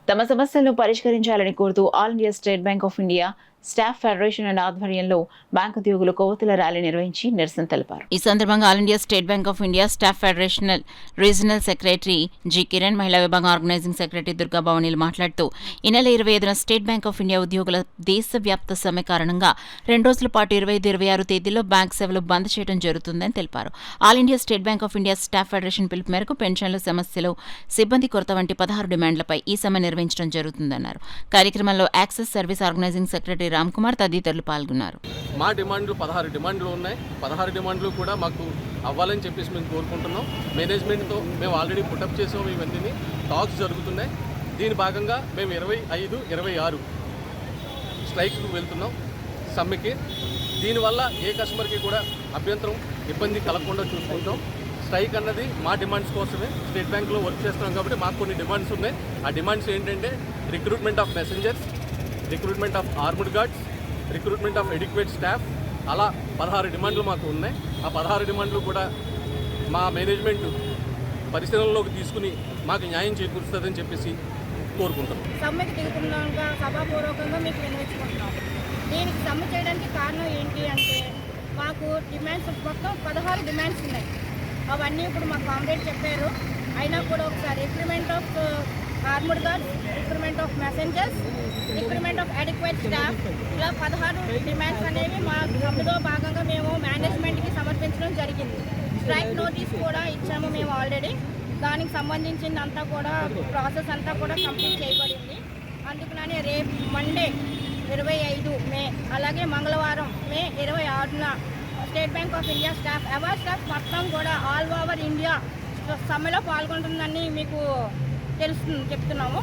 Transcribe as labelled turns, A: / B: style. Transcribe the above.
A: తమ సమస్యలను పరిష్కరించాలని కోరుతూ all India state Bank of India staff federation and ఆధ్వర్యంలో బ్యాంకు ఉద్యోగులు కొవ్వొత్తుల ర్యాలీ నిర్వహించి నిరసన తెలిపారు. ఈ సందర్భంగా all India state Bank of India staff federation regional secretary G Kiran, మహిళా విభాగం ఆర్గనైజింగ్ సెక్రటరీ దుర్గా భవానీలు మాట్లాడుతూ ఈ నెల 25న స్టేట్ బ్యాంక్ ఆఫ్ ఇండియా ఉద్యోగుల దేశవ్యాప్త సమ్మె కారణంగా 2 రోజుల పాటు 25-26 తేదీల్లో బ్యాంక్ సేవలు బంద్ చేయడం జరుగుతుందని తెలిపారు. All India state Bank of India staff federation పిలుపు మేరకు పెన్షన్ల సమస్యలు, సిబ్బంది కొరత వంటి 16 డిమాండ్లపై ఈ సమ్మె నిర్వహించడం జరుగుతుందన్నారు. కార్యక్రమంలో access service organizing secretary Ram Kumar తదితరులు పాల్గొన్నారు.
B: మా డిమాండ్లు 16 డిమాండ్లు ఉన్నాయి. 16 డిమాండ్లు కూడా మాకు అవ్వాలని చెప్పేసి మేము కోరుకుంటున్నాం. మేనేజ్మెంట్తో మేము ఆల్రెడీ పుటప్ చేసాము. ఇవన్నీ టాక్స్ జరుగుతున్నాయి. దీని భాగంగా మేము 25, 26 స్ట్రైక్కు వెళ్తున్నాం సమ్మెకి. దీనివల్ల ఏ కస్టమర్కి కూడా అభ్యంతరం, ఇబ్బంది కలగకుండా చూసుకుంటాం. స్ట్రైక్ అన్నది మా డిమాండ్స్ కోసమే. స్టేట్ బ్యాంక్లో వర్క్ చేస్తున్నాం కాబట్టి మాకు కొన్ని డిమాండ్స్ ఉన్నాయి. ఆ డిమాండ్స్ ఏంటంటే recruitment of messengers, recruitment of armed guards, recruitment of educate staff, అలా 16 డిమాండ్లు మాకు ఉన్నాయి. ఆ 16 డిమాండ్లు కూడా మా మేనేజ్మెంట్ పరిశీలనలోకి తీసుకుని మాకు న్యాయం చేకూరుస్తుందని చెప్పేసి కోరుకుంటున్నాం.
C: సమ్మెకి దిగుతున్నాగా సభాపూర్వకంగా మీకు వినియోగించుకుంటున్నాం. దీనికి సమ్మె చేయడానికి కారణం ఏంటి అంటే మాకు డిమాండ్స్ మొత్తం 16 డిమాండ్స్ ఉన్నాయి. అవన్నీ ఇప్పుడు మా కామ్రేడ్ చెప్పారు. అయినా కూడా ఒకసారి recruitment of armed guards, recruitment of messengers, recruitment of adequate staff, ఇలా 16 డిమాండ్స్ అనేవి మా సమ్మెలో భాగంగా మేము మేనేజ్మెంట్కి సమర్పించడం జరిగింది. స్ట్రైక్ నోటీస్ కూడా ఇచ్చాము మేము ఆల్రెడీ. దానికి సంబంధించిందంతా కూడా ప్రాసెస్ అంతా కూడా కంప్లీట్ చేయబడింది. అందుకనే రేపు మండే 25 మే, అలాగే మంగళవారం మే 26న State Bank of India staff award staff మొత్తం కూడా ఆల్ ఓవర్ ఇండియా సమ్మెలో పాల్గొంటుందని మీకు చెప్తున్నాము.